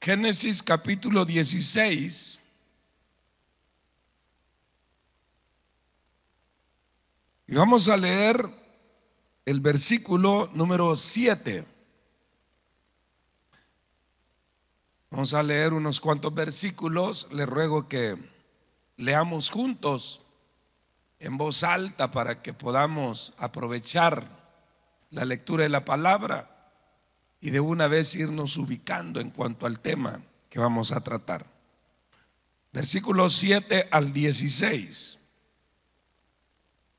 Génesis capítulo 16. Y vamos a leer el versículo número 7. Vamos a leer unos cuantos versículos. Les ruego que leamos juntos en voz alta para que podamos aprovechar la lectura de la palabra y de una vez irnos ubicando en cuanto al tema que vamos a tratar. Versículos 7 al 16.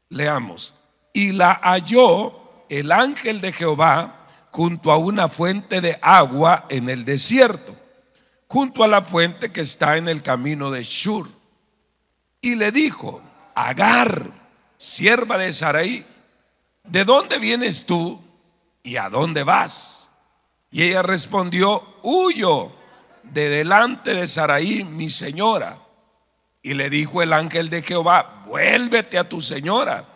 Leamos. Y la halló el ángel de Jehová junto a una fuente de agua en el desierto, junto a la fuente que está en el camino de Shur. Y le dijo: Agar, sierva de Sarai, ¿de dónde vienes tú y a dónde vas? Y ella respondió: Huyo de delante de Sarai, mi señora. Y le dijo el ángel de Jehová: Vuélvete a tu señora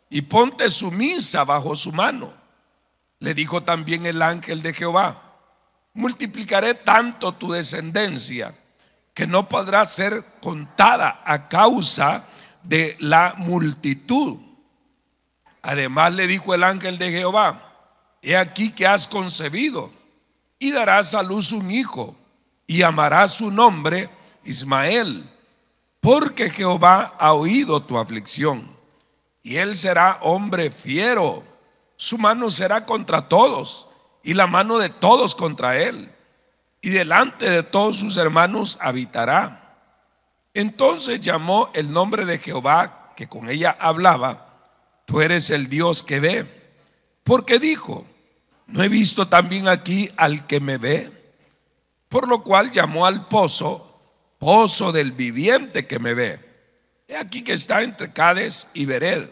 y ponte sumisa bajo su mano. Le dijo también el ángel de Jehová: Multiplicaré tanto tu descendencia que no podrá ser contada a causa de la multitud. Además le dijo el ángel de Jehová: He aquí que has concebido y darás a luz un hijo, y llamarás su nombre Ismael, porque Jehová ha oído tu aflicción. Y él será hombre fiero, su mano será contra todos, y la mano de todos contra él, y delante de todos sus hermanos habitará. Entonces llamó el nombre de Jehová, que con ella hablaba: Tú eres el Dios que ve. Porque dijo: ¿No he visto también aquí al que me ve? Por lo cual llamó al pozo, pozo del viviente que me ve. He aquí que está entre Cades y Bered.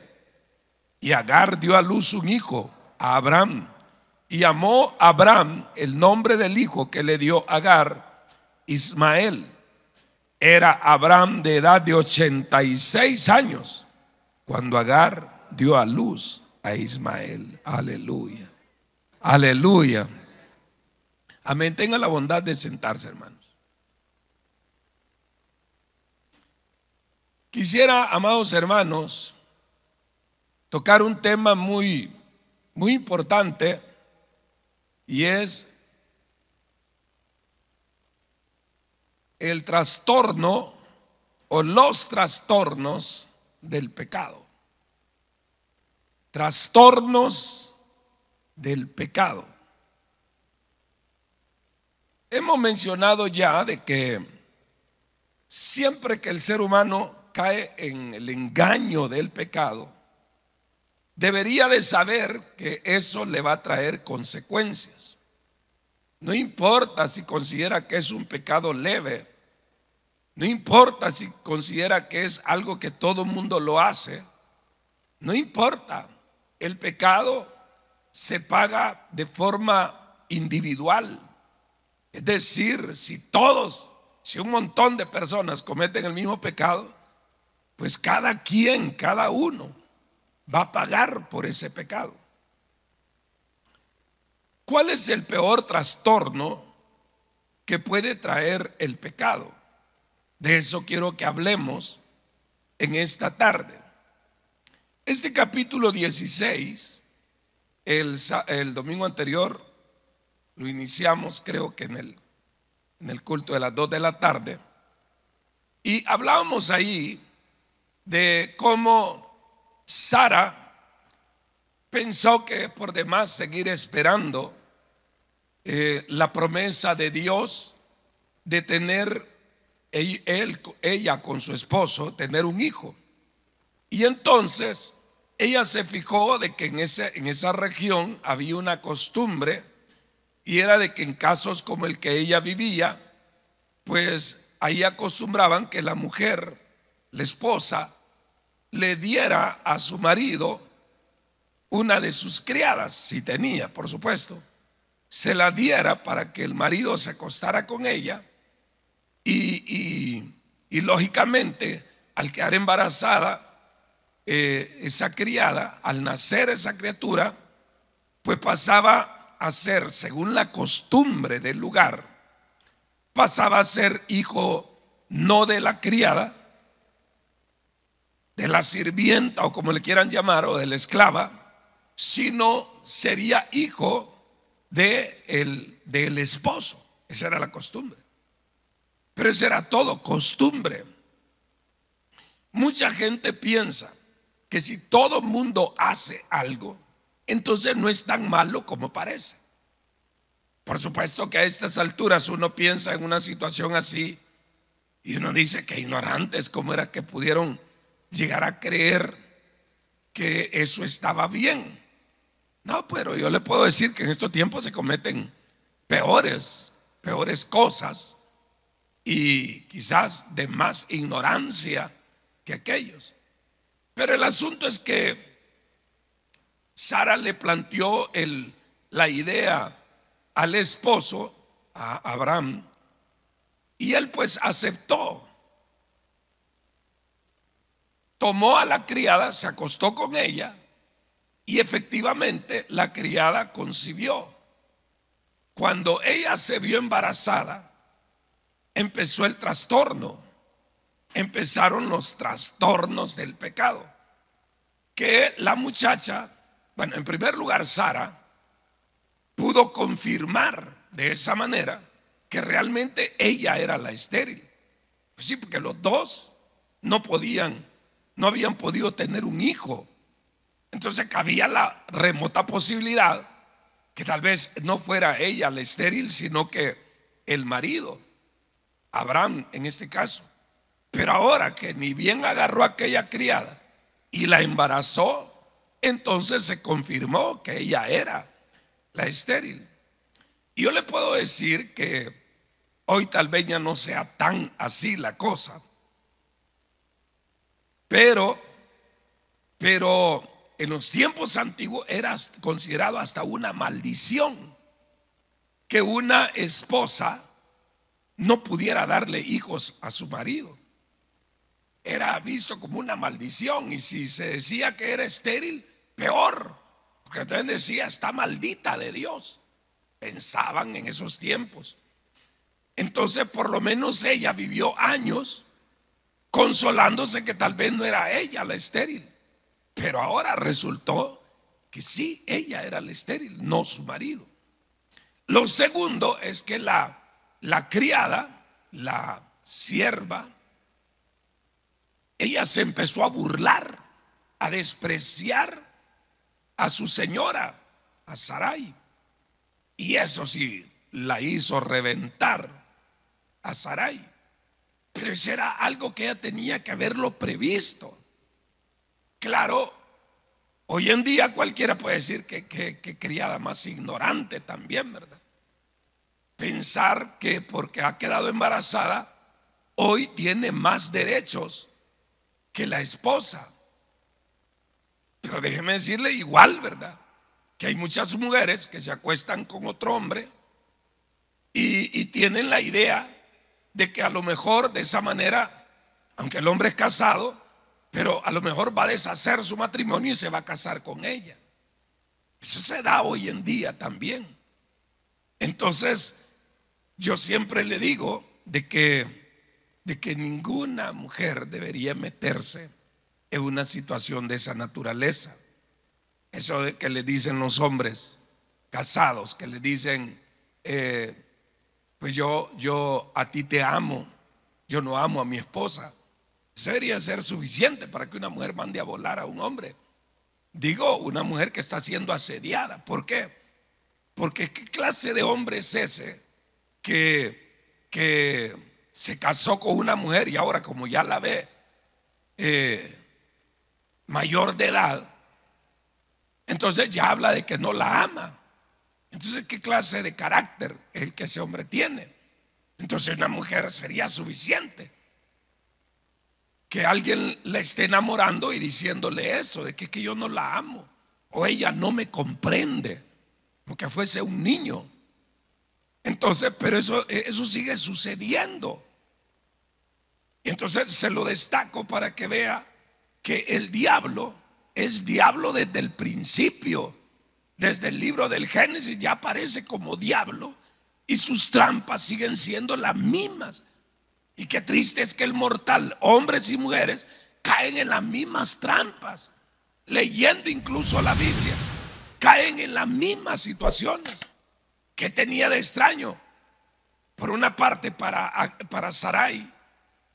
Y Agar dio a luz un hijo, a Abraham, y llamó a Abraham el nombre del hijo que le dio Agar, Ismael. Era Abraham de edad de 86 años cuando Agar dio a luz a Ismael. Aleluya, aleluya. Amén. Tenga la bondad de sentarse, hermanos. Quisiera, amados hermanos, tocar un tema muy importante, y es el trastorno o los trastornos del pecado. Trastornos del pecado. Hemos mencionado ya de que siempre que el ser humano cae en el engaño del pecado, debería de saber que eso le va a traer consecuencias. No importa si considera que es un pecado leve, no importa si considera que es algo que todo el mundo lo hace, no importa. El pecado se paga de forma individual. Es decir, si un montón de personas cometen el mismo pecado, pues cada quien, cada uno va a pagar por ese pecado. ¿Cuál es el peor trastorno que puede traer el pecado? De eso quiero que hablemos en esta tarde. Este capítulo 16, el domingo anterior lo iniciamos, creo que en el culto de las 2 de la tarde, y hablábamos ahí de cómo Sara pensó que por demás seguir esperando la promesa de Dios de tener ella con su esposo, tener un hijo. Y entonces ella se fijó de que en esa región había una costumbre, y era de que en casos como el que ella vivía, pues ahí acostumbraban que la mujer, la esposa, le diera a su marido una de sus criadas, si tenía, por supuesto, se la diera para que el marido se acostara con ella y lógicamente al quedar embarazada esa criada, al nacer esa criatura, pues pasaba a ser, según la costumbre del lugar, pasaba a ser hijo no de la criada, de la sirvienta o como le quieran llamar, o de la esclava, sino sería hijo del esposo. Esa era la costumbre. Pero eso era todo, costumbre. Mucha gente piensa que si todo mundo hace algo, entonces no es tan malo como parece. Por supuesto que a estas alturas uno piensa en una situación así y uno dice que ignorantes, cómo era que pudieron llegar a creer que eso estaba bien. No, pero yo le puedo decir que en estos tiempos se cometen peores cosas y quizás de más ignorancia que aquellos. Pero el asunto es que Sara le planteó la idea al esposo, a Abraham, y él pues aceptó. Tomó a la criada, se acostó con ella y efectivamente la criada concibió. Cuando ella se vio embarazada, empezó el trastorno. Empezaron los trastornos del pecado. Que la muchacha, bueno, en primer lugar, Sara pudo confirmar de esa manera que realmente ella era la estéril. Pues sí, porque los dos no habían podido tener un hijo. Entonces cabía la remota posibilidad que tal vez no fuera ella la estéril, sino que el marido, Abraham en este caso. Pero ahora que ni bien agarró a aquella criada y la embarazó, entonces se confirmó que ella era la estéril. Y yo le puedo decir que hoy tal vez ya no sea tan así la cosa, pero en los tiempos antiguos era considerado hasta una maldición que una esposa no pudiera darle hijos a su marido. Era visto como una maldición, y si se decía que era estéril, peor, porque entonces decía, está maldita de Dios. Pensaban en esos tiempos. Entonces por lo menos ella vivió años consolándose que tal vez no era ella la estéril, pero ahora resultó que sí, ella era la estéril, no su marido. Lo segundo es que la criada, la sierva, ella se empezó a burlar, a despreciar a su señora, a Sarai. Y eso sí, la hizo reventar a Sarai. Pero eso era algo que ella tenía que haberlo previsto. Claro, hoy en día cualquiera puede decir que criada más ignorante también, ¿verdad? Pensar que porque ha quedado embarazada, hoy tiene más derechos que la esposa. Pero déjeme decirle igual, ¿verdad? Que hay muchas mujeres que se acuestan con otro hombre y tienen la idea de que a lo mejor de esa manera, aunque el hombre es casado, pero a lo mejor va a deshacer su matrimonio y se va a casar con ella. Eso se da hoy en día también. Entonces, yo siempre le digo de que ninguna mujer debería meterse en una situación de esa naturaleza. Eso de que le dicen los hombres casados, que le dicen, pues yo a ti te amo, yo no amo a mi esposa. Eso debería ser suficiente para que una mujer mande a volar a un hombre. Digo, una mujer que está siendo asediada. ¿Por qué? Porque ¿qué clase de hombre es ese que se casó con una mujer y ahora, como ya la ve mayor de edad, entonces ya habla de que no la ama? Entonces, ¿qué clase de carácter es el que ese hombre tiene? Entonces una mujer sería suficiente que alguien la esté enamorando y diciéndole eso, de que yo no la amo, o ella no me comprende, como que fuese un niño. Entonces, pero eso sigue sucediendo. Y entonces se lo destaco para que vea que el diablo es diablo desde el principio. Desde el libro del Génesis ya aparece como diablo, y sus trampas siguen siendo las mismas. Y qué triste es que el mortal, hombres y mujeres, caen en las mismas trampas. Leyendo incluso la Biblia, caen en las mismas situaciones. ¿Qué tenía de extraño? Por una parte, para Sarai,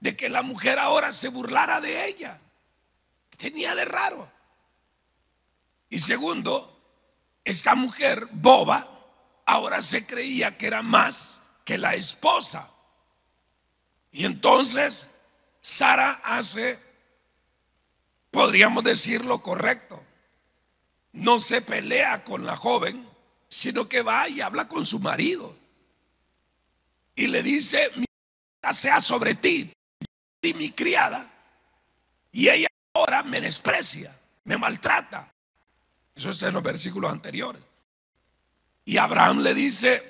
de que la mujer ahora se burlara de ella. ¿Qué tenía de raro? Y segundo, esta mujer boba ahora se creía que era más que la esposa. Y entonces Sara hace, podríamos decir, lo correcto. No se pelea con la joven, sino que va y habla con su marido. Y le dice: mi criada sea sobre ti y mi criada. Y ella ahora me desprecia, me maltrata. Eso está en los versículos anteriores. Y Abraham le dice: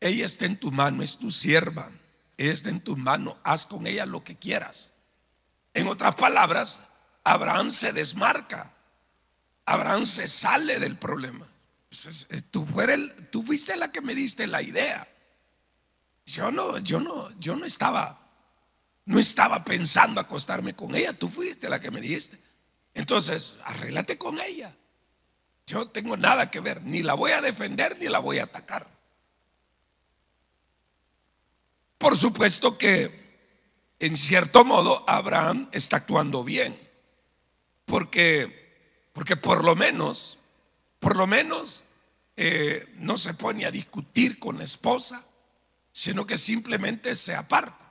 ella está en tu mano, es tu sierva, ella está en tu mano, haz con ella lo que quieras. En otras palabras, Abraham se desmarca, Abraham se sale del problema. Tú fuiste la que me diste la idea. Yo no estaba pensando acostarme con ella, tú fuiste la que me dijiste. Entonces, arréglate con ella. Yo no tengo nada que ver, ni la voy a defender ni la voy a atacar. Por supuesto que en cierto modo Abraham está actuando bien, porque por lo menos no se pone a discutir con la esposa, sino que simplemente se aparta.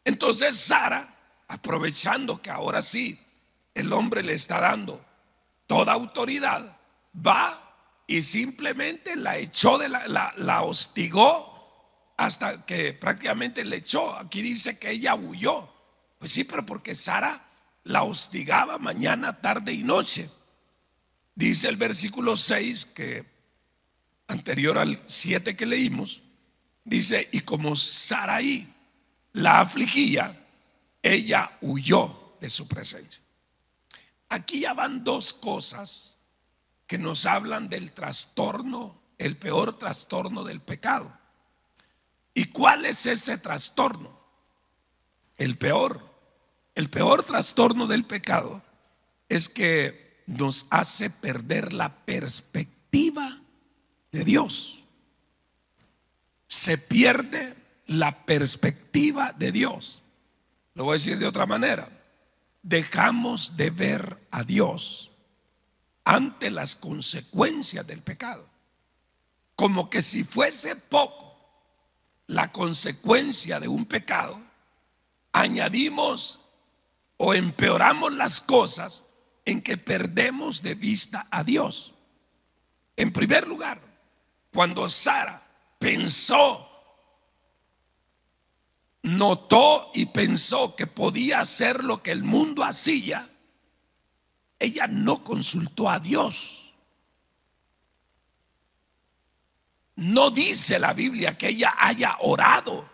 Entonces Sara, aprovechando que ahora sí el hombre le está dando toda autoridad, va y simplemente la echó la hostigó hasta que prácticamente le echó. Aquí dice que ella huyó. Pues sí, pero porque Sara la hostigaba mañana, tarde y noche. Dice el versículo 6, que anterior al 7 que leímos, dice: y como Sarai la afligía, ella huyó de su presencia. Aquí ya van dos cosas que nos hablan del trastorno, el peor trastorno del pecado. ¿Y cuál es ese trastorno? El peor trastorno del pecado es que nos hace perder la perspectiva de Dios. Se pierde la perspectiva de Dios. Lo voy a decir de otra manera: dejamos de ver a Dios ante las consecuencias del pecado. Como que si fuese poco la consecuencia de un pecado, añadimos o empeoramos las cosas en que perdemos de vista a Dios. En primer lugar, cuando Sara notó y pensó que podía hacer lo que el mundo hacía, ella no consultó a Dios. No dice la Biblia que ella haya orado.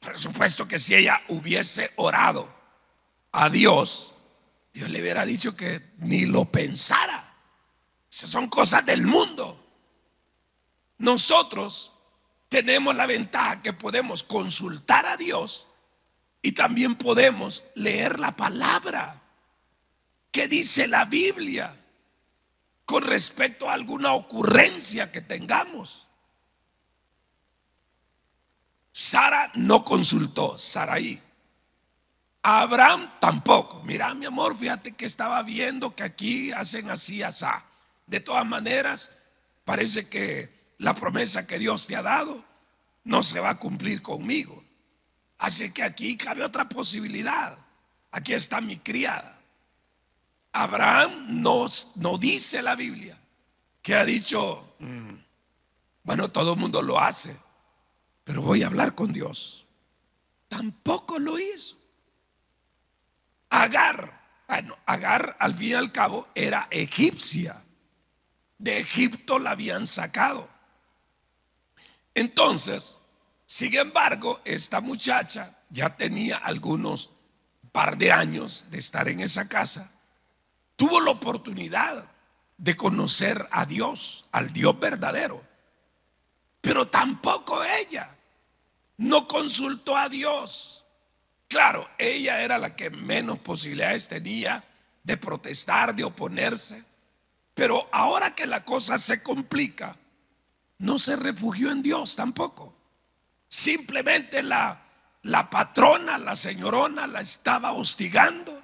Por supuesto que si ella hubiese orado a Dios, Dios le hubiera dicho que ni lo pensara. Esas son cosas del mundo. Nosotros tenemos la ventaja que podemos consultar a Dios y también podemos leer la palabra. ¿Qué dice la Biblia con respecto a alguna ocurrencia que tengamos? Sara no consultó, Sarai. Abraham tampoco. Mira, mi amor, fíjate que estaba viendo que aquí hacen así, asá. De todas maneras, parece que la promesa que Dios te ha dado no se va a cumplir conmigo. Así que aquí cabe otra posibilidad. Aquí está mi criada. Abraham no dice la Biblia que ha dicho: bueno, todo el mundo lo hace, pero voy a hablar con Dios. Tampoco lo hizo. Agar al fin y al cabo era egipcia. De Egipto la habían sacado. Entonces, sin embargo, esta muchacha ya tenía algunos par de años de estar en esa casa. Tuvo la oportunidad de conocer a Dios, al Dios verdadero. Pero tampoco ella no consultó a Dios. Claro, ella era la que menos posibilidades tenía de protestar, de oponerse. Pero ahora que la cosa se complica, no se refugió en Dios tampoco. Simplemente la patrona, la señorona, la estaba hostigando.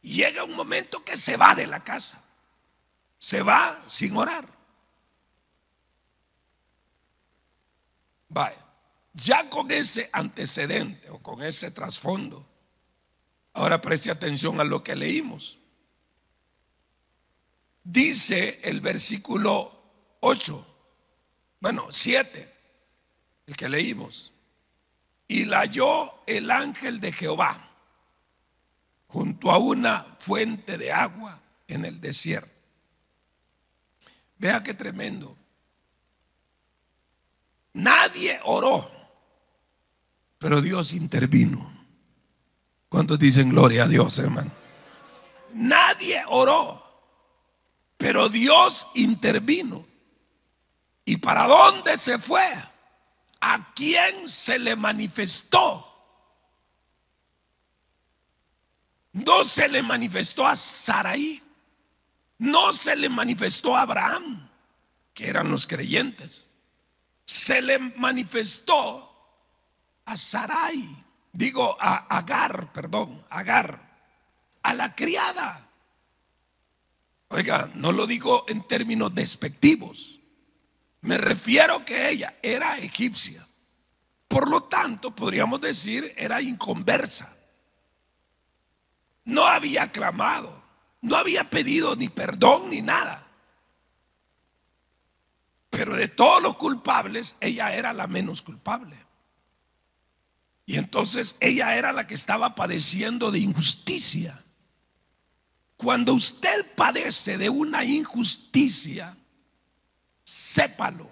Llega un momento que se va de la casa. Se va sin orar. Vaya, ya con ese antecedente o con ese trasfondo, ahora preste atención a lo que leímos. Dice el versículo 8, bueno, 7, el que leímos. Y la halló el ángel de Jehová junto a una fuente de agua en el desierto. Vea qué tremendo. Nadie oró, pero Dios intervino. ¿Cuántos dicen gloria a Dios, hermano? Nadie oró, pero Dios intervino. ¿Y para dónde se fue? ¿A quién se le manifestó? No se le manifestó a Sarai, no se le manifestó a Abraham, que eran los creyentes. Se le manifestó a Sarai, digo a Agar, a la criada. Oiga, no lo digo en términos despectivos. Me refiero que ella era egipcia. Por lo tanto, podríamos decir, era inconversa. No había clamado, no había pedido ni perdón ni nada. Pero de todos los culpables, ella era la menos culpable. Y entonces ella era la que estaba padeciendo de injusticia. Cuando usted padece de una injusticia, sépalo,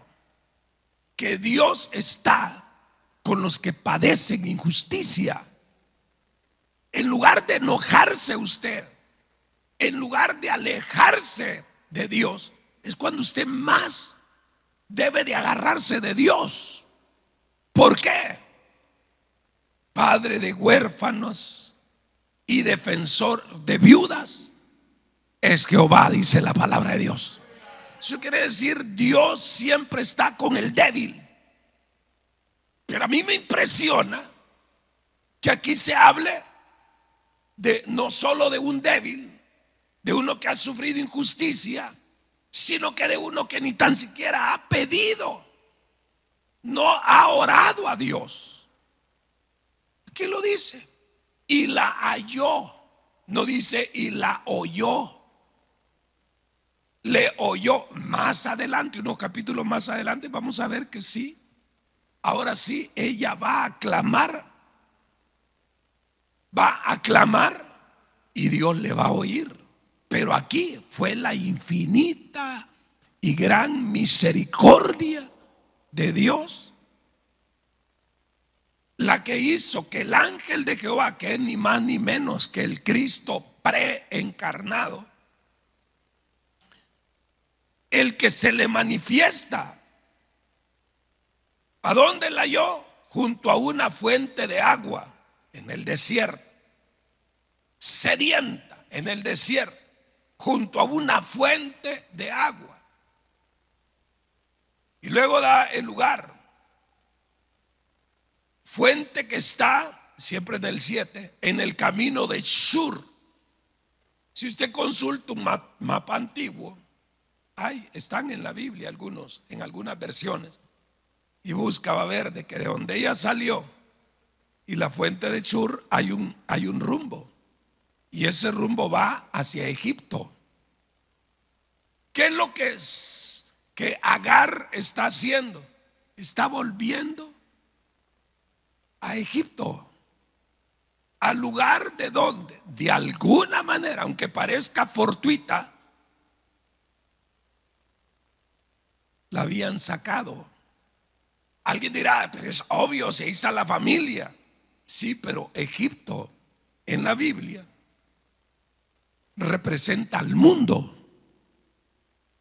que Dios está con los que padecen injusticia. En lugar de enojarse usted, en lugar de alejarse de Dios, es cuando usted más debe de agarrarse de Dios. ¿Por qué? Padre de huérfanos y defensor de viudas es Jehová, dice la palabra de Dios. Eso quiere decir, Dios siempre está con el débil. Pero a mí me impresiona que aquí se hable de no solo de un débil, de uno que ha sufrido injusticia, sino que de uno que ni tan siquiera ha pedido, no ha orado a Dios. Aquí lo dice, y la halló, no dice y la oyó. Le oyó más adelante, unos capítulos más adelante, vamos a ver que sí. Ahora sí, ella va a clamar y Dios le va a oír. Pero aquí fue la infinita y gran misericordia de Dios la que hizo que el ángel de Jehová, que es ni más ni menos que el Cristo preencarnado, el que se le manifiesta, ¿a dónde la halló? Junto a una fuente de agua en el desierto, sedienta en el desierto, junto a una fuente de agua. Y luego da el lugar, fuente que está, siempre en el 7, en el camino de Shur. Si usted consulta un mapa antiguo, están en la Biblia algunos, en algunas versiones, y busca, va a ver de que de donde ella salió y la fuente de Shur hay un rumbo, y ese rumbo va hacia Egipto. ¿Qué es lo que Agar está haciendo? Está volviendo a Egipto, al lugar de donde, de alguna manera, aunque parezca fortuita, la habían sacado. Alguien dirá, pero es obvio, si ahí está la familia. Sí, pero Egipto en la Biblia representa al mundo.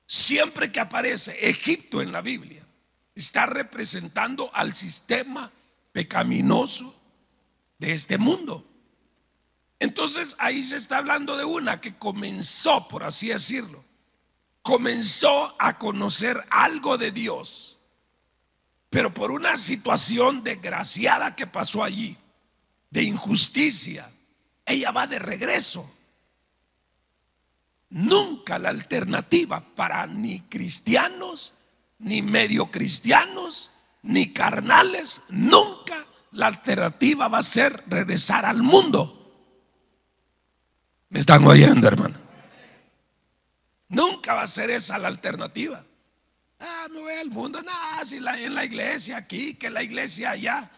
Siempre que aparece Egipto en la Biblia, está representando al sistema pecaminoso de este mundo. Entonces ahí se está hablando de una que comenzó, por así decirlo, comenzó a conocer algo de Dios, pero por una situación desgraciada que pasó allí, de injusticia, ella va de regreso. Nunca la alternativa para ni cristianos, ni medio cristianos, ni carnales, nunca la alternativa va a ser regresar al mundo. ¿Me están oyendo, hermano? Nunca va a ser esa la alternativa. Me voy al mundo. No, si en la iglesia aquí, que la iglesia allá.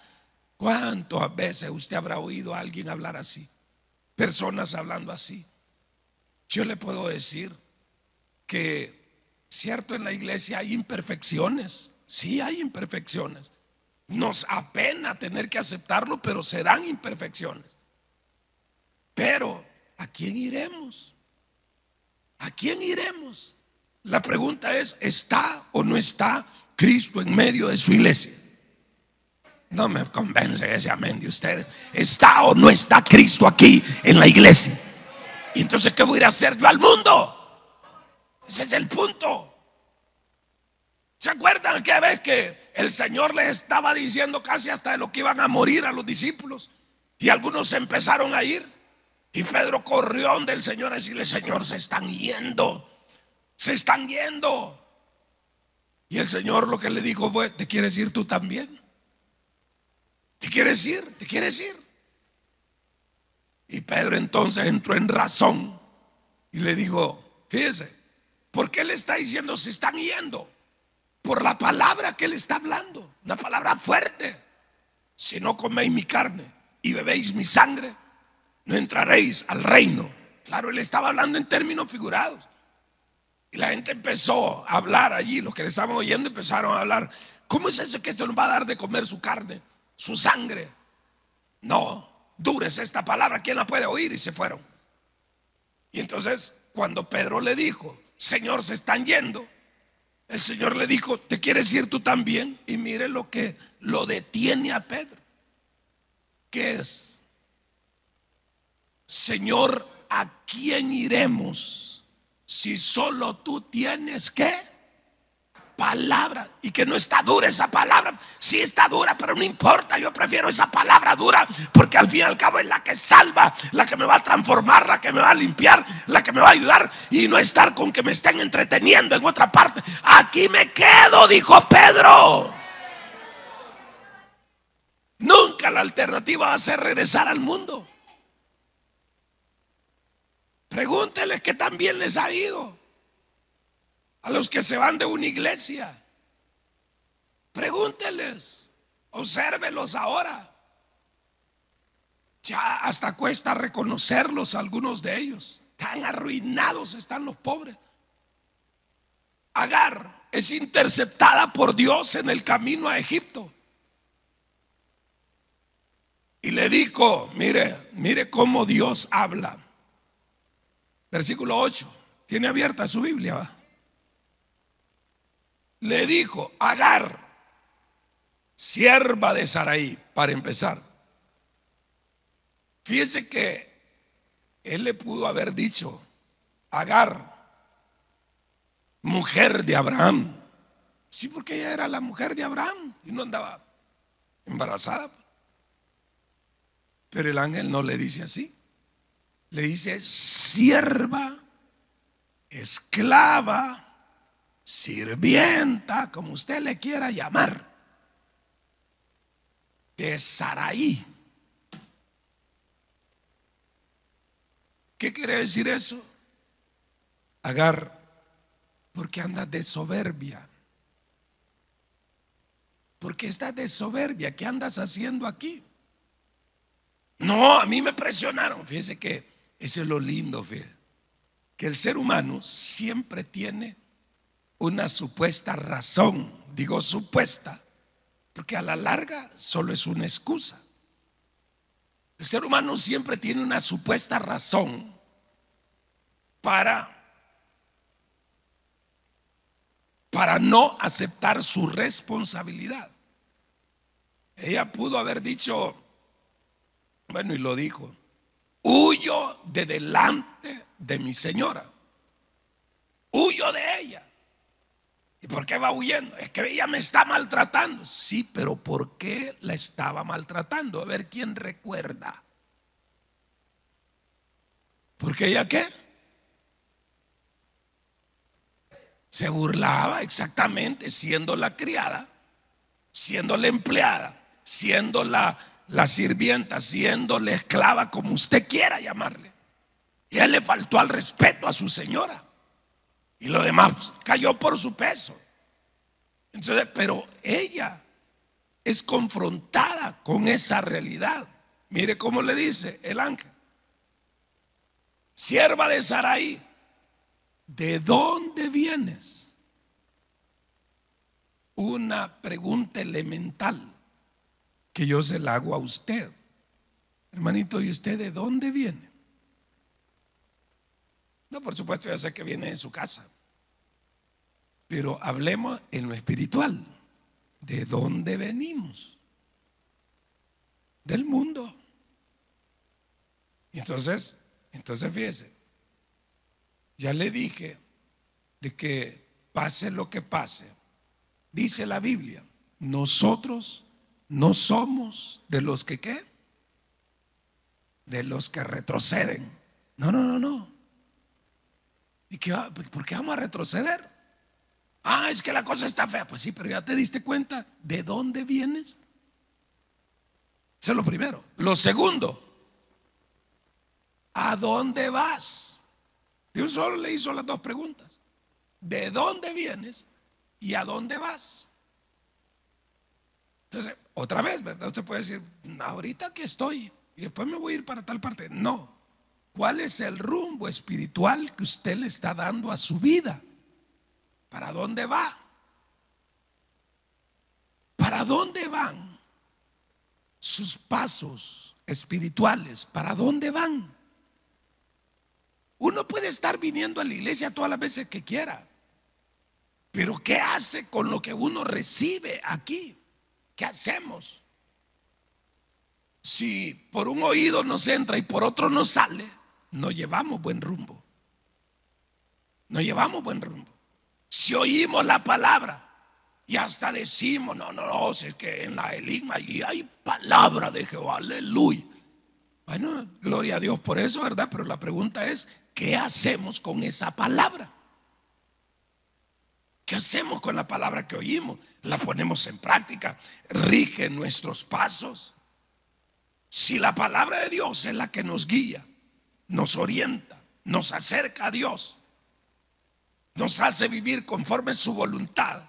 ¿Cuántas veces usted habrá oído a alguien hablar así? Personas hablando así. Yo le puedo decir que, cierto, en la iglesia hay imperfecciones. Sí, hay imperfecciones. Nos apena tener que aceptarlo, pero se dan imperfecciones. Pero ¿a quién iremos? ¿A quién iremos? La pregunta es: ¿está o no está Cristo en medio de su iglesia? No me convence ese amén de ustedes. ¿Está o no está Cristo aquí en la iglesia? Y entonces, ¿qué voy a ir a hacer yo al mundo? Ese es el punto. ¿Se acuerdan que vez que el Señor les estaba diciendo casi hasta de lo que iban a morir a los discípulos? Y algunos se empezaron a ir. Y Pedro corrió donde el Señor a decirle: Señor, se están yendo. Se están yendo. Y el Señor lo que le dijo fue: ¿te quieres ir tú también? ¿Te quieres ir? ¿Te quieres ir? Y Pedro entonces entró en razón y le dijo: fíjese, ¿por qué le está diciendo se están yendo? Por la palabra que él está hablando, una palabra fuerte. Si no coméis mi carne y bebéis mi sangre, no entraréis al reino. Claro, él estaba hablando en términos figurados. Y la gente empezó a hablar allí, los que le estaban oyendo empezaron a hablar: ¿cómo es eso que esto nos va a dar de comer su carne, su sangre? No, dura es esta palabra, ¿quién la puede oír? Y se fueron. Y entonces, cuando Pedro le dijo: Señor, se están yendo, el Señor le dijo: ¿te quieres ir tú también? Y mire lo que lo detiene a Pedro. ¿Qué es? Señor, ¿a quién iremos si solo tú tienes qué? Palabra. Y que no está dura esa palabra. Sí está dura, pero no importa. Yo prefiero esa palabra dura, porque al fin y al cabo es la que salva, la que me va a transformar, la que me va a limpiar, la que me va a ayudar. Y no estar con que me estén entreteniendo en otra parte. Aquí me quedo, dijo Pedro. Nunca la alternativa va a ser regresar al mundo. Pregúnteles que también les ha ido a los que se van de una iglesia. Pregúnteles, obsérvelos ahora. Ya hasta cuesta reconocerlos, algunos de ellos. Tan arruinados están los pobres. Agar es interceptada por Dios en el camino a Egipto. Y le dijo: mire cómo Dios habla. Versículo 8. Tiene abierta su Biblia, ¿va? Le dijo: Agar, sierva de Sarai. Para empezar, fíjese que él le pudo haber dicho: Agar, mujer de Abraham. Sí, porque ella era la mujer de Abraham y no andaba embarazada. Pero el ángel no le dice así. Le dice: sierva, esclava, sirvienta, como usted le quiera llamar, de Sarai. ¿Qué quiere decir eso? Agar, ¿por qué andas de soberbia? ¿Por qué estás de soberbia? ¿Qué andas haciendo aquí? No, a mí me presionaron. Fíjese que eso es lo lindo, fíjese, que el ser humano siempre tiene una supuesta razón. Digo supuesta, porque a la larga solo es una excusa. El ser humano siempre tiene una supuesta razón para para no aceptar su responsabilidad. Ella pudo haber dicho, bueno, y lo dijo: huyo de delante de mi señora, huyo de ella. ¿Y por qué va huyendo? Es que ella me está maltratando. Sí, pero ¿por qué la estaba maltratando? A ver quién recuerda. ¿Porque ella qué? Se burlaba, exactamente, siendo la criada, siendo la empleada, siendo la sirvienta, siendo la esclava, como usted quiera llamarle. Y él le faltó al respeto a su señora. Y lo demás cayó por su peso. Entonces, pero ella es confrontada con esa realidad. Mire cómo le dice el ángel: sierva de Sarai, ¿de dónde vienes? Una pregunta elemental que yo se la hago a usted, hermanito. ¿Y usted de dónde viene? No, por supuesto, ya sé que viene de su casa, pero hablemos en lo espiritual. ¿De dónde venimos? Del mundo. Y entonces fíjese, ya le dije de que pase lo que pase, dice la Biblia, nosotros no somos de los que ¿qué? De los que retroceden. No, no, no, no. ¿Y qué, por qué vamos a retroceder? Ah, es que la cosa está fea. Pues sí, pero ya te diste cuenta de dónde vienes. Eso es lo primero. Lo segundo, ¿a dónde vas? Dios solo le hizo las dos preguntas: ¿de dónde vienes y a dónde vas? Entonces, otra vez, ¿verdad? Usted puede decir, ahorita aquí estoy y después me voy a ir para tal parte. No. ¿Cuál es el rumbo espiritual que usted le está dando a su vida? ¿Para dónde va? ¿Para dónde van sus pasos espirituales? ¿Para dónde van? Uno puede estar viniendo a la iglesia todas las veces que quiera, pero ¿qué hace con lo que uno recibe aquí? ¿Qué hacemos? Si por un oído nos entra y por otro nos sale, no llevamos buen rumbo. No llevamos buen rumbo. Si oímos la palabra y hasta decimos, no, no, no, si es que en la Eligma y hay palabra de Jehová, aleluya. Bueno, gloria a Dios por eso, ¿verdad? Pero la pregunta es, ¿qué hacemos con esa palabra? ¿Qué hacemos con la palabra que oímos? ¿La ponemos en práctica? ¿Rige nuestros pasos? Si la palabra de Dios es la que nos guía, nos orienta, nos acerca a Dios, nos hace vivir conforme a su voluntad,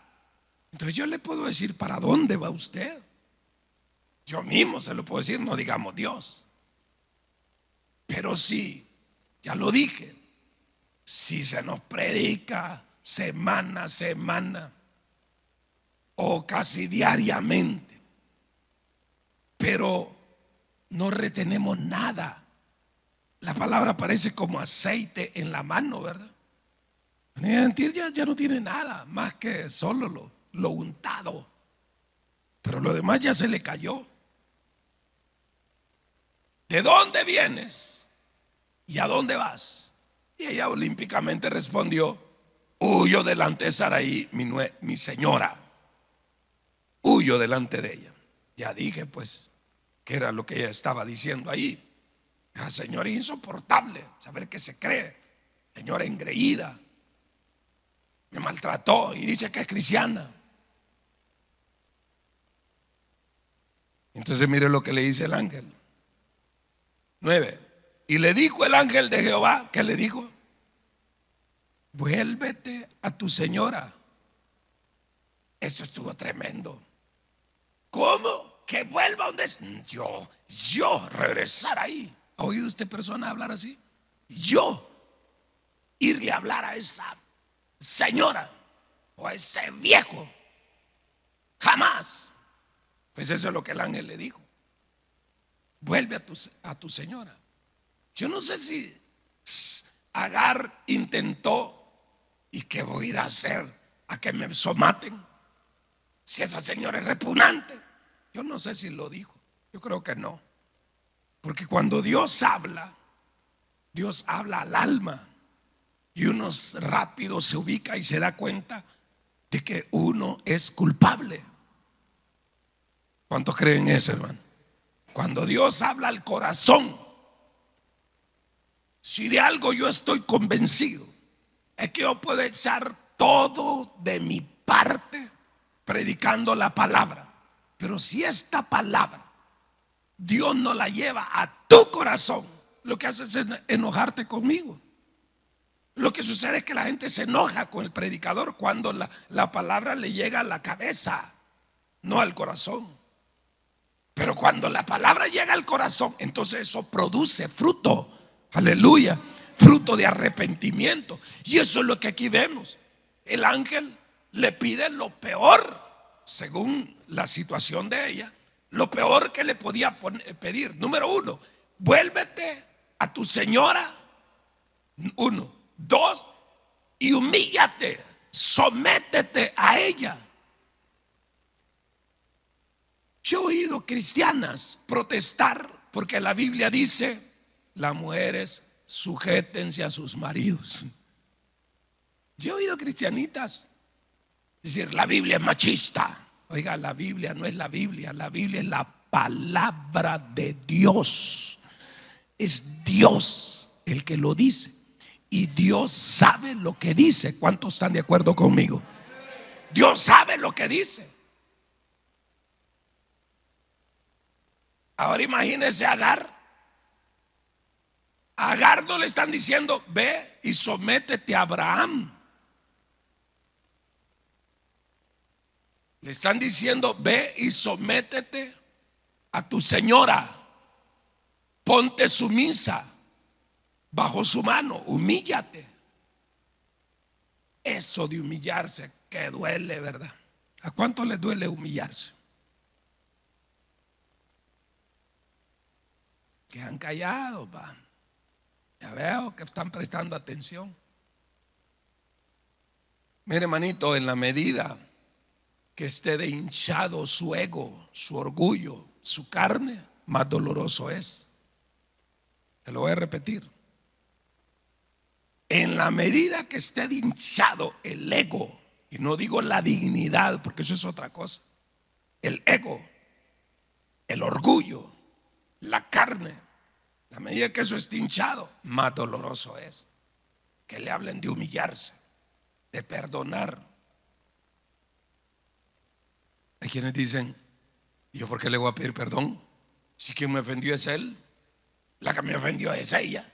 entonces yo le puedo decir para dónde va usted. Yo mismo se lo puedo decir, no digamos Dios. Pero sí, ya lo dije, si se nos predica semana a semana o casi diariamente, pero no retenemos nada, la palabra parece como aceite en la mano, ¿verdad? Ya no tiene nada más que solo lo untado, pero lo demás ya se le cayó. ¿De dónde vienes y a dónde vas? Y ella olímpicamente respondió: huyo delante de Sarai, mi señora. Huyo delante de ella. Ya dije pues que era lo que ella estaba diciendo ahí. La señora insoportable, saber qué se cree, señora engreída, me maltrató y dice que es cristiana. Entonces mire lo que le dice el ángel. 9. Y le dijo el ángel de Jehová, ¿qué le dijo? Vuélvete a tu señora. Esto estuvo tremendo. ¿Cómo? Que vuelva donde es. Yo regresar ahí. ¿Ha oído usted persona hablar así? Yo irle a hablar a esa señora o a ese viejo, jamás. Pues eso es lo que el ángel le dijo. Vuelve a tu señora. Yo no sé si Agar intentó, ¿y qué voy a ir a hacer a que me somaten. Si esa señora es repugnante. Yo no sé si lo dijo, yo creo que no. Porque cuando Dios habla al alma. Y uno rápido se ubica y se da cuenta de que uno es culpable. ¿Cuántos creen eso, hermano? Cuando Dios habla al corazón, si de algo yo estoy convencido, es que yo puedo echar todo de mi parte predicando la palabra. Pero si esta palabra Dios no la lleva a tu corazón, lo que hace es enojarte conmigo. Lo que sucede es que la gente se enoja con el predicador cuando la palabra le llega a la cabeza, no al corazón. Pero cuando la palabra llega al corazón, entonces eso produce fruto. Aleluya. Fruto de arrepentimiento. Y eso es lo que aquí vemos. El ángel le pide lo peor, según la situación de ella, lo peor que le podía pedir. Número 1, vuélvete a tu señora. 1. 2, y humíllate, sométete a ella. Yo he oído cristianas protestar porque la Biblia dice: las mujeres sujétense a sus maridos. Yo he oído cristianitas decir: la Biblia es machista. Oiga, la Biblia no es la Biblia es la palabra de Dios. Es Dios el que lo dice. Y Dios sabe lo que dice. ¿Cuántos están de acuerdo conmigo? Dios sabe lo que dice. Ahora imagínense a Agar. A Agar no le están diciendo: ve y sométete a Abraham. Le están diciendo: ve y sométete a tu señora. Ponte sumisa bajo su mano, humíllate. Eso de humillarse, que duele, ¿verdad? ¿A cuánto les duele humillarse? Que han callado, pa. Ya veo que están prestando atención. Mire, hermanito, en la medida que esté de hinchado su ego, su orgullo, su carne, más doloroso es. Te lo voy a repetir. En la medida que esté hinchado el ego, y no digo la dignidad, porque eso es otra cosa, el ego, el orgullo, la carne, la medida que eso esté hinchado, más doloroso es que le hablen de humillarse, de perdonar. Hay quienes dicen: ¿yo por qué le voy a pedir perdón? Si quien me ofendió es él, la que me ofendió es ella.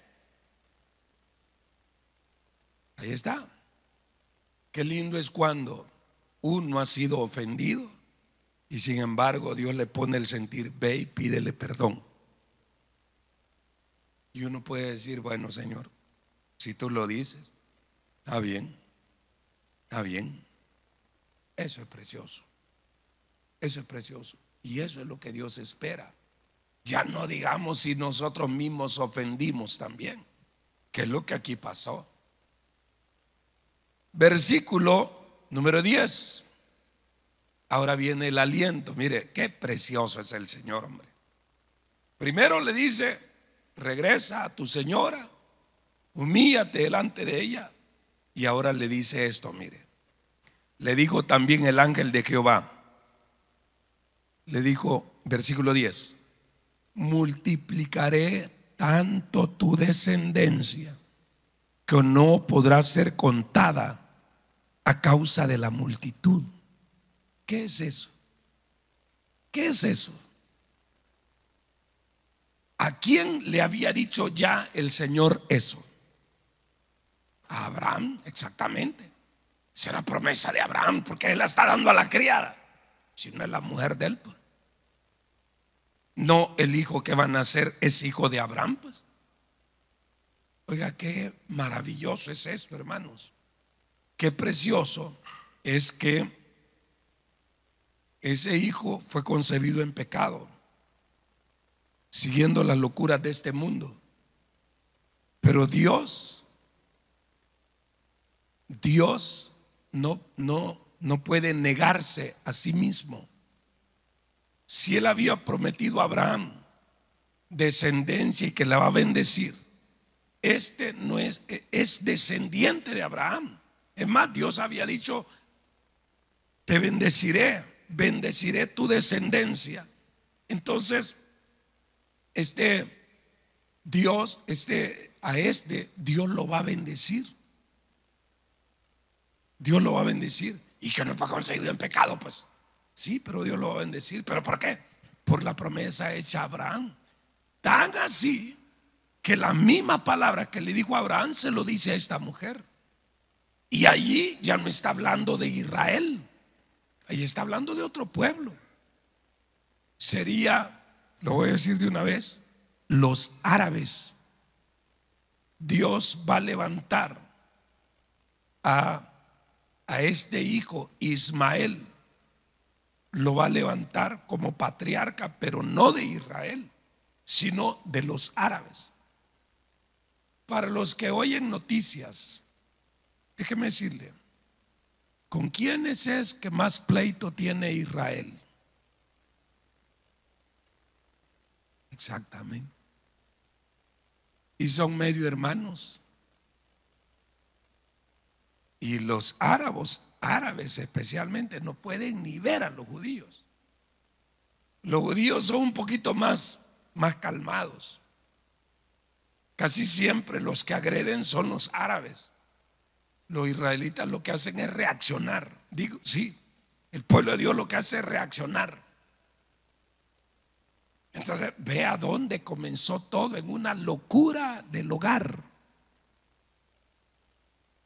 Ahí está. Qué lindo es cuando uno ha sido ofendido y sin embargo Dios le pone el sentir: ve y pídele perdón. Y uno puede decir: bueno, Señor, si tú lo dices, está bien, está bien. Eso es precioso. Eso es precioso. Y eso es lo que Dios espera. Ya no digamos si nosotros mismos ofendimos también, que es lo que aquí pasó. Versículo número 10. Ahora viene el aliento. Mire, qué precioso es el Señor, hombre. Primero le dice: regresa a tu señora, humíllate delante de ella. Y ahora le dice esto, mire. Le dijo también el ángel de Jehová. Le dijo, versículo 10: multiplicaré tanto tu descendencia que no podrá ser contada a causa de la multitud. ¿Qué es eso? ¿Qué es eso? ¿A quién le había dicho ya el Señor eso? A Abraham, exactamente. Será promesa de Abraham, porque él la está dando a la criada, si no es la mujer de él, pues. No, el hijo que va a nacer es hijo de Abraham, pues. Oiga, qué maravilloso es esto, hermanos. Qué precioso es que ese hijo fue concebido en pecado, siguiendo las locuras de este mundo. Pero Dios no puede negarse a sí mismo. Si él había prometido a Abraham descendencia y que la va a bendecir, este no es descendiente de Abraham. Es más, Dios había dicho: te bendeciré tu descendencia. Entonces, Dios Dios lo va a bendecir. Dios lo va a bendecir. Y que no fue concebido en pecado, pues sí, pero Dios lo va a bendecir. ¿Pero por qué? Por la promesa hecha a Abraham. Tan así que la misma palabra que le dijo a Abraham se lo dice a esta mujer. Y allí ya no está hablando de Israel, ahí está hablando de otro pueblo. Sería, lo voy a decir de una vez, los árabes. Dios va a levantar a este hijo Ismael, lo va a levantar como patriarca, pero no de Israel, sino de los árabes. Para los que oyen noticias, déjeme decirle, ¿con quiénes es que más pleito tiene Israel? Exactamente. Y son medio hermanos. Y los árabes especialmente, no pueden ni ver a los judíos. Los judíos son un poquito más calmados. Casi siempre los que agreden son los árabes. Los israelitas lo que hacen es reaccionar. Digo, sí, el pueblo de Dios lo que hace es reaccionar. Entonces, ve a dónde comenzó todo, en una locura del hogar.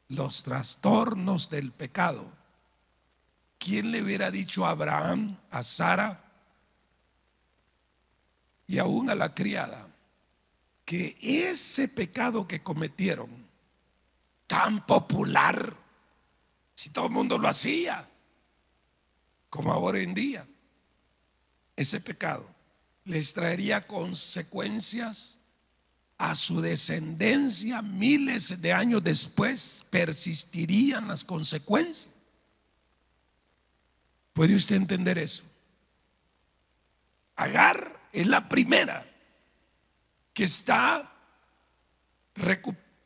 Los trastornos del pecado. ¿Quién le hubiera dicho a Abraham, a Sara y aún a la criada que ese pecado que cometieron, tan popular, si todo el mundo lo hacía, como ahora en día, ese pecado les traería consecuencias a su descendencia? Miles de años después persistirían las consecuencias. ¿Puede usted entender eso? Agar es la primera que está,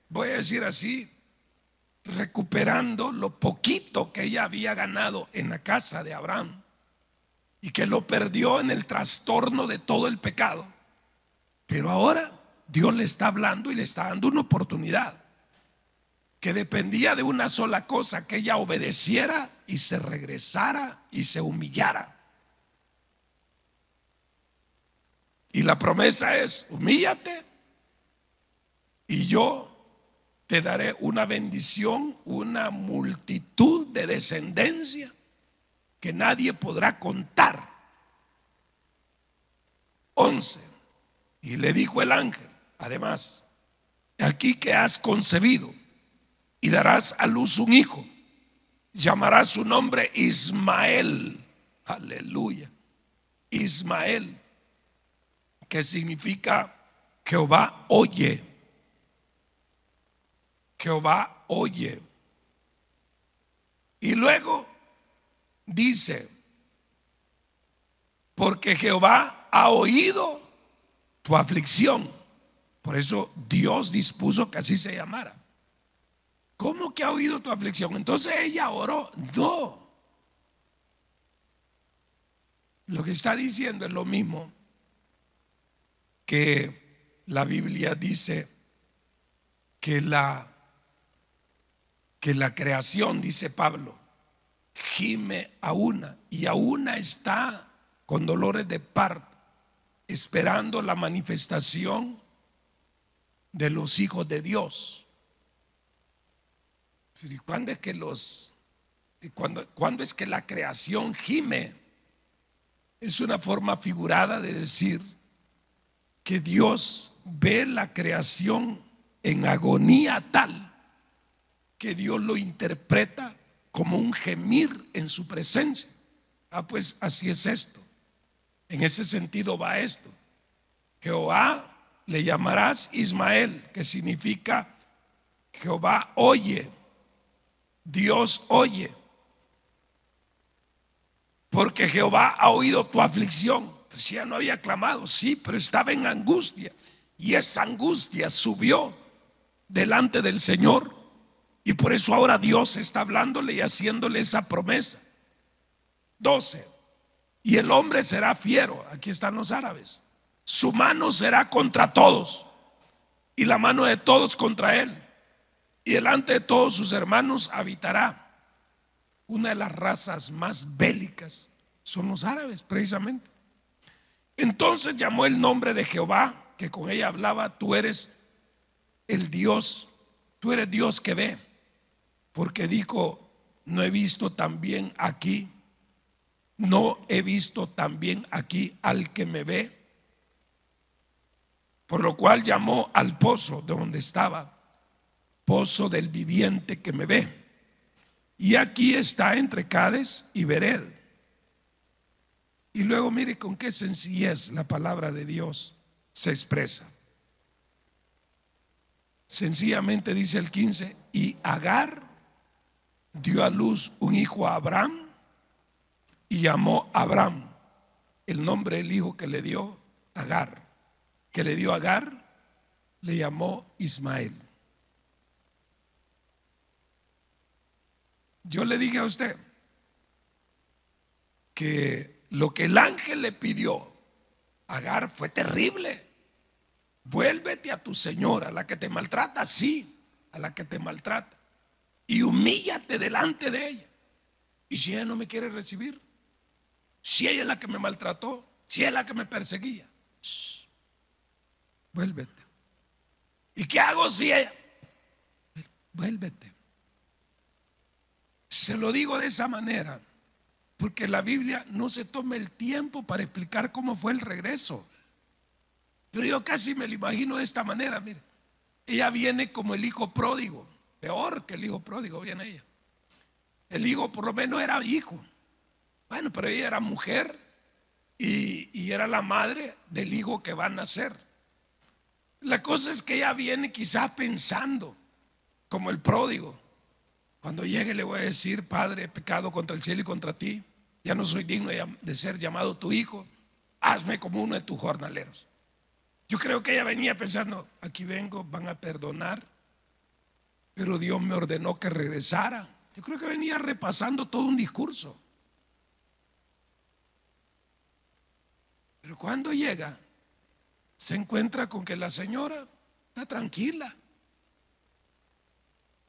voy a decir así, recuperando lo poquito que ella había ganado en la casa de Abraham y que lo perdió en el trastorno de todo el pecado. Pero ahora Dios le está hablando y le está dando una oportunidad que dependía de una sola cosa: que ella obedeciera y se regresara y se humillara. Y la promesa es: humíllate y yo te daré una bendición, una multitud de descendencia que nadie podrá contar. 11. Y le dijo el ángel, además: aquí que has concebido y darás a luz un hijo, llamarás su nombre Ismael. Aleluya. Ismael, que significa Jehová oye. Jehová oye. Y luego dice: porque Jehová ha oído tu aflicción. Por eso Dios dispuso que así se llamara. ¿Cómo que ha oído tu aflicción? Entonces ella oró. No. Lo que está diciendo es lo mismo que la Biblia dice que la creación, dice Pablo, gime a una, y a una está con dolores de parto, esperando la manifestación de los hijos de Dios. ¿Cuándo es que cuándo es que la creación gime? Es una forma figurada de decir que Dios ve la creación en agonía tal que Dios lo interpreta como un gemir en su presencia. Pues así es esto. En ese sentido va esto. Jehová le llamarás Ismael, que significa Jehová oye. Dios oye, porque Jehová ha oído tu aflicción. Pues ya no había clamado, sí, pero estaba en angustia, y esa angustia subió delante del Señor, y por eso ahora Dios está hablándole y haciéndole esa promesa. 12. Y el hombre será fiero, aquí están los árabes, su mano será contra todos y la mano de todos contra él, y delante de todos sus hermanos habitará. Una de las razas más bélicas son los árabes, precisamente. Entonces llamó el nombre de Jehová, que con ella hablaba: tú eres el Dios, tú eres Dios que ve, porque dijo: no he visto también aquí, no he visto también aquí al que me ve. Por lo cual llamó al pozo de donde estaba: pozo del viviente que me ve. Y aquí está entre Cades y Bered. Y luego mire con qué sencillez la palabra de Dios se expresa. Sencillamente dice el 15: y Agar dio a luz un hijo a Abraham, y llamó Abraham el nombre del hijo que le dio Agar. Que le dio Agar, le llamó Ismael. Yo le dije a usted que lo que el ángel le pidió a Agar fue terrible. Vuélvete a tu señora, a la que te maltrata, sí, a la que te maltrata, y humíllate delante de ella. Y si ella no me quiere recibir, si ella es la que me maltrató, si ella es la que me perseguía, vuélvete. ¿Y qué hago si ella? Vuélvete. Se lo digo de esa manera porque la Biblia no se toma el tiempo para explicar cómo fue el regreso. Pero yo casi me lo imagino de esta manera. Mire, ella viene como el hijo pródigo, peor que el hijo pródigo viene ella. El hijo por lo menos era hijo. Bueno, pero ella era mujer y era la madre del hijo que va a nacer. La cosa es que ella viene quizá pensando como el pródigo: cuando llegue le voy a decir: Padre, he pecado contra el cielo y contra ti, ya no soy digno de ser llamado tu hijo, hazme como uno de tus jornaleros. Yo creo que ella venía pensando: aquí vengo, van a perdonar, pero Dios me ordenó que regresara. Yo creo que venía repasando todo un discurso. Pero cuando llega, se encuentra con que la señora está tranquila.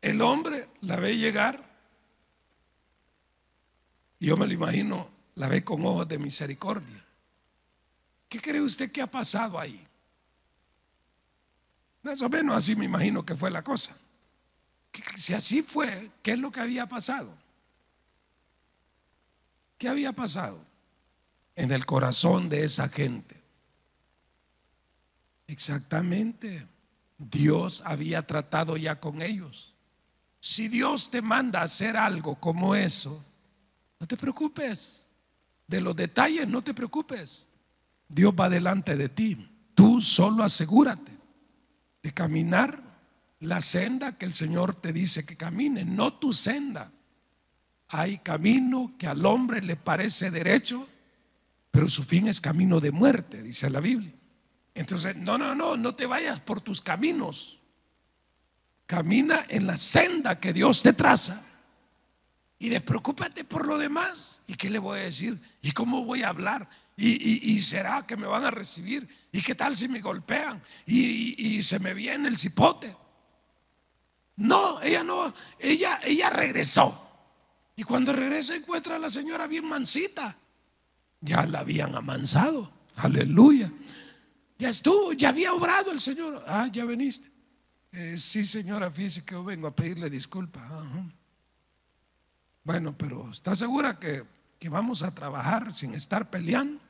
El hombre la ve llegar, y yo me lo imagino, la ve con ojos de misericordia. ¿Qué cree usted que ha pasado ahí? Más o menos así me imagino que fue la cosa. Si así fue, ¿qué es lo que había pasado? ¿Qué había pasado en el corazón de esa gente? Exactamente, Dios había tratado ya con ellos. Si Dios te manda a hacer algo como eso, no te preocupes de los detalles, no te preocupes. Dios va delante de ti. Tú solo asegúrate de caminar la senda que el Señor te dice que camine, no tu senda. Hay camino que al hombre le parece derecho, pero su fin es camino de muerte, dice la Biblia. Entonces, no te vayas por tus caminos. Camina en la senda que Dios te traza y despreocúpate por lo demás. ¿Y qué le voy a decir? ¿Y cómo voy a hablar? ¿Y será que me van a recibir? ¿Y qué tal si me golpean? ¿Y se me viene el cipote? No, ella regresó. Y cuando regresa encuentra a la señora bien mansita. Ya la habían amansado. Aleluya. Ya estuvo, ya había obrado el Señor. Ah, ya veniste. Sí, señora, fíjese que yo vengo a pedirle disculpas. Ajá. Bueno, pero ¿está segura que vamos a trabajar sin estar peleando?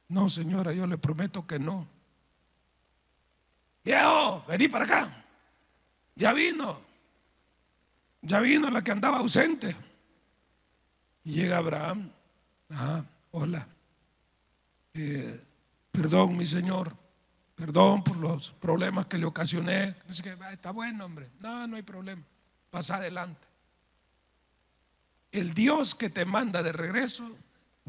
No, señora, yo le prometo que no. Viejo, vení para acá. Ya vino la que andaba ausente. Y llega Abraham. Ah, hola. Perdón, mi señor. Perdón por los problemas que le ocasioné. Dice que está bueno, hombre. No hay problema. Pasa adelante. El Dios que te manda de regreso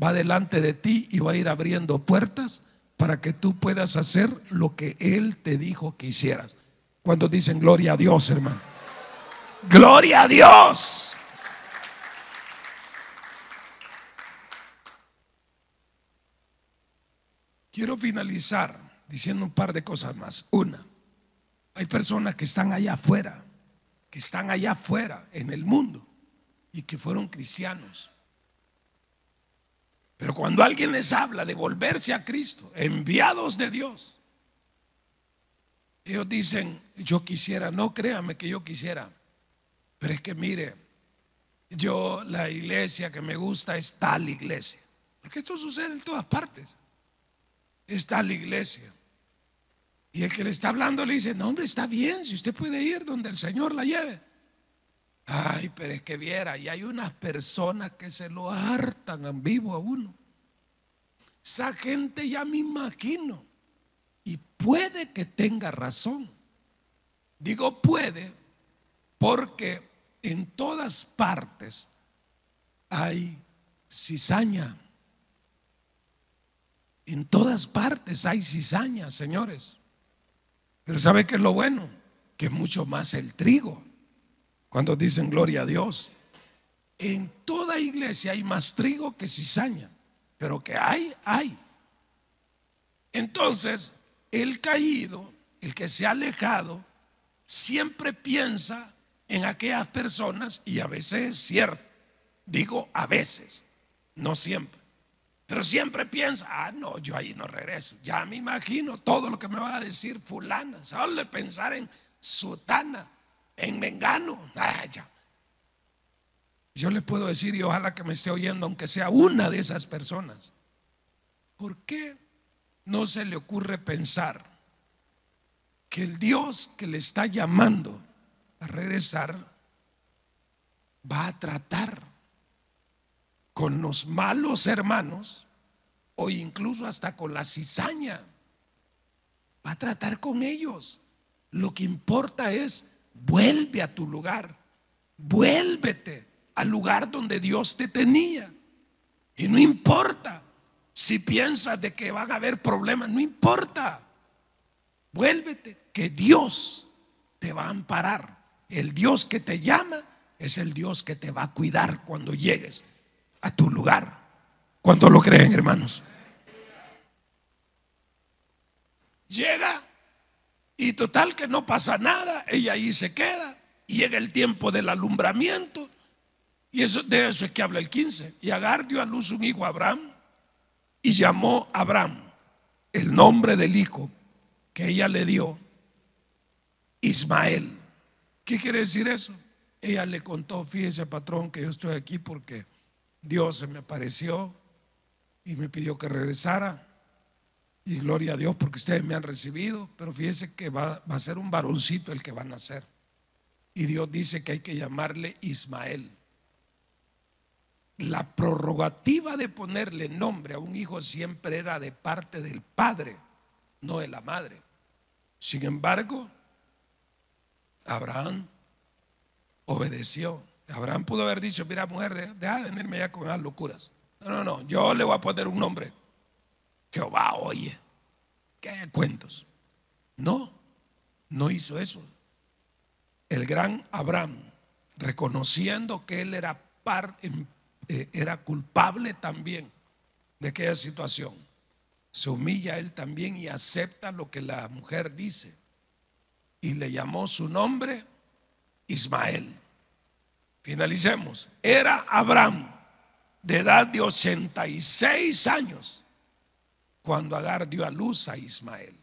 va delante de ti y va a ir abriendo puertas para que tú puedas hacer lo que Él te dijo que hicieras. Cuando dicen gloria a Dios, hermano? Gloria a Dios. Quiero finalizar diciendo un par de cosas más. Una, hay personas que están allá afuera, en el mundo, y que fueron cristianos. Pero cuando alguien les habla de volverse a Cristo, enviados de Dios, ellos dicen, yo quisiera, no créame que yo quisiera, pero es que mire, yo la iglesia que me gusta es tal iglesia. Porque esto sucede en todas partes. Es tal iglesia. Y el que le está hablando le dice, no hombre, está bien, si usted puede ir donde el Señor la lleve. Ay, pero es que viera, y hay unas personas que se lo hartan en vivo a uno. Esa gente ya me imagino, y puede que tenga razón. Digo puede porque en todas partes hay cizaña. En todas partes hay cizaña, señores. Pero ¿sabe qué es lo bueno? Que es mucho más el trigo. Cuando dicen gloria a Dios, en toda iglesia hay más trigo que cizaña, pero que hay. Entonces, el caído, el que se ha alejado, siempre piensa en aquellas personas, y a veces es cierto, digo a veces, no siempre, pero siempre piensa, no, yo ahí no regreso, ya me imagino todo lo que me va a decir fulana, solo pensar en sutana, en mengano, ya. Yo le puedo decir, y ojalá que me esté oyendo, aunque sea una de esas personas, ¿por qué no se le ocurre pensar que el Dios que le está llamando a regresar va a tratar con los malos hermanos, o incluso hasta con la cizaña? Va a tratar con ellos. Lo que importa es, vuelve a tu lugar, vuélvete al lugar donde Dios te tenía. Y no importa si piensas de que van a haber problemas, no importa. Vuélvete, que Dios te va a amparar. El Dios que te llama es el Dios que te va a cuidar cuando llegues a tu lugar. ¿Cuántos lo creen, hermanos? Llega y total que no pasa nada, ella ahí se queda. Llega el tiempo del alumbramiento, y de eso es que habla el 15. Y Agar dio a luz un hijo a Abraham, y llamó a Abraham el nombre del hijo que ella le dio, Ismael. ¿Qué quiere decir eso? Ella le contó, fíjese patrón, que yo estoy aquí porque Dios se me apareció y me pidió que regresara, y gloria a Dios porque ustedes me han recibido, pero fíjese que va a ser un varoncito el que va a nacer, y Dios dice que hay que llamarle Ismael. La prerrogativa de ponerle nombre a un hijo siempre era de parte del padre, no de la madre. Sin embargo, Abraham obedeció. Abraham pudo haber dicho, mira mujer, deja de venirme ya con esas locuras. No, yo le voy a poner un nombre. Jehová, oye, ¿qué cuentos? No hizo eso. El gran Abraham, reconociendo que él era culpable también de aquella situación, se humilla él también y acepta lo que la mujer dice, y le llamó su nombre Ismael. Finalicemos. Era Abraham de edad de 86 años cuando Agar dio a luz a Ismael.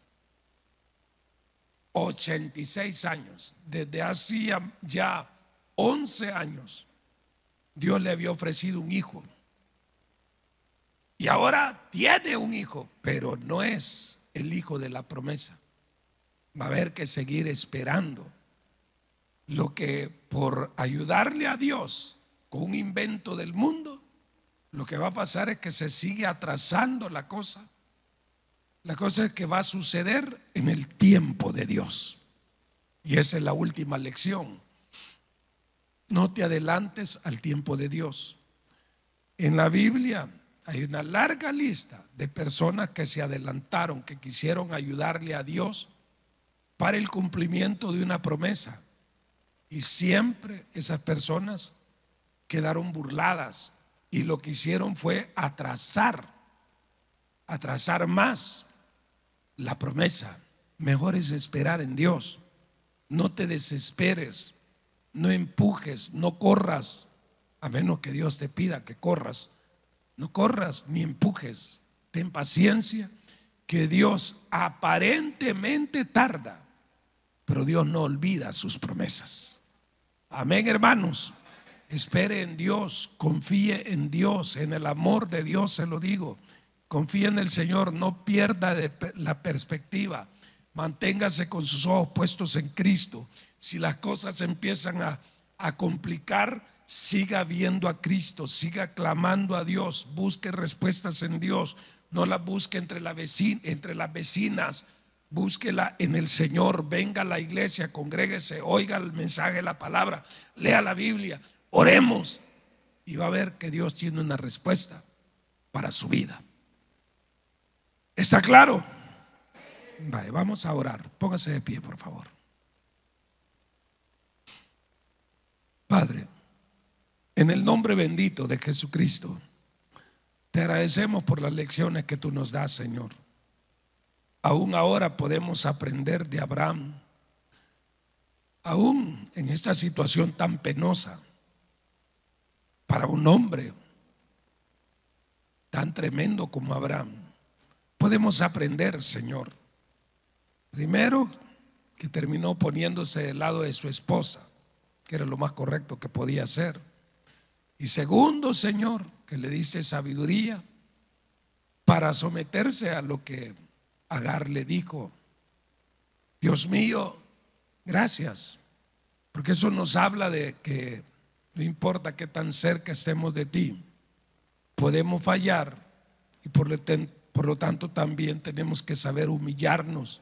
86 años. Desde hacía ya 11 años Dios le había ofrecido un hijo, y ahora tiene un hijo, pero no es el hijo de la promesa. Va a haber que seguir esperando. Lo que por ayudarle a Dios con un invento del mundo, lo que va a pasar es que se sigue atrasando la cosa. La cosa es que va a suceder en el tiempo de Dios. Y esa es la última lección. No te adelantes al tiempo de Dios. En la Biblia hay una larga lista de personas que se adelantaron, que quisieron ayudarle a Dios para el cumplimiento de una promesa. Y siempre esas personas quedaron burladas, y lo que hicieron fue atrasar más la promesa. Mejor es esperar en Dios. No te desesperes, no empujes, no corras, a menos que Dios te pida que corras. No corras ni empujes, ten paciencia, que Dios aparentemente tarda, pero Dios no olvida sus promesas. Amén, hermanos. Espere en Dios, confíe en Dios, en el amor de Dios, se lo digo. Confíe en el Señor, no pierda la perspectiva. Manténgase con sus ojos puestos en Cristo. Si las cosas empiezan a complicar, siga viendo a Cristo, siga clamando a Dios, busque respuestas en Dios. No las busque entre las vecinas, búsquela en el Señor. Venga a la iglesia, congréguese, oiga el mensaje de la palabra, lea la Biblia, oremos, y va a ver que Dios tiene una respuesta para su vida. ¿Está claro? Vale, vamos a orar. Póngase de pie, por favor. Padre, en el nombre bendito de Jesucristo, te agradecemos por las lecciones que tú nos das, Señor. Aún ahora podemos aprender de Abraham, aún en esta situación tan penosa para un hombre tan tremendo como Abraham. Podemos aprender, Señor, primero, que terminó poniéndose del lado de su esposa, que era lo más correcto que podía hacer. Y segundo, Señor, que le diste sabiduría para someterse a lo que Agar le dijo. Dios mío, gracias, porque eso nos habla de que no importa qué tan cerca estemos de ti, podemos fallar, y por lo tanto también tenemos que saber humillarnos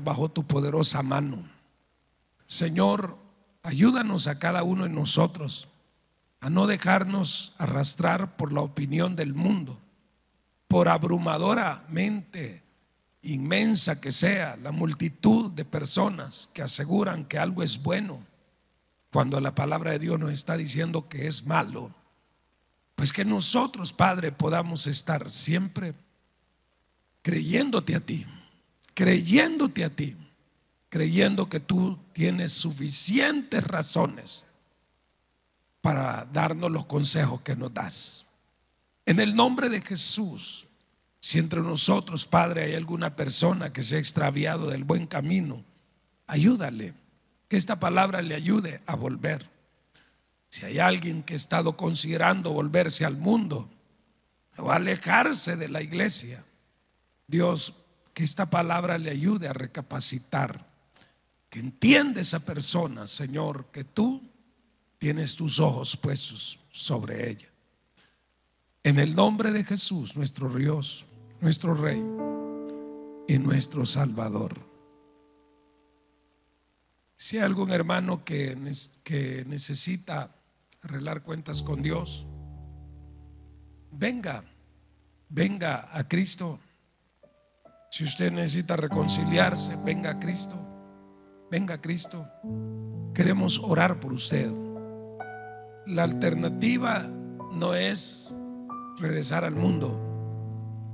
bajo tu poderosa mano. Señor, ayúdanos a cada uno de nosotros a no dejarnos arrastrar por la opinión del mundo, por abrumadoramente inmensa que sea la multitud de personas que aseguran que algo es bueno, cuando la palabra de Dios nos está diciendo que es malo. Pues que nosotros, Padre, podamos estar siempre creyéndote a ti, creyendo que tú tienes suficientes razones para darnos los consejos que nos das. En el nombre de Jesús, si entre nosotros, Padre, hay alguna persona que se ha extraviado del buen camino, ayúdale, que esta palabra le ayude a volver. Si hay alguien que ha estado considerando volverse al mundo o alejarse de la iglesia, Dios, que esta palabra le ayude a recapacitar, que entienda esa persona, Señor, que tú tienes tus ojos puestos sobre ella. En el nombre de Jesús, nuestro Dios, nuestro Rey y nuestro Salvador. Si hay algún hermano que necesita arreglar cuentas con Dios, venga a Cristo. Si usted necesita reconciliarse, venga a Cristo. Queremos orar por usted. La alternativa no es regresar al mundo.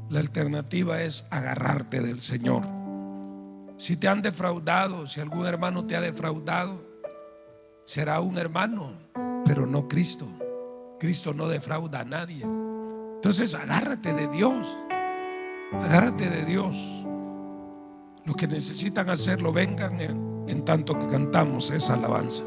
La alternativa es agarrarte del Señor. Si te han defraudado, si algún hermano te ha defraudado, será un hermano, pero no Cristo. Cristo no defrauda a nadie. Entonces agárrate de Dios. Agárrate de Dios. Los que necesitan hacerlo, vengan en tanto que cantamos esa alabanza.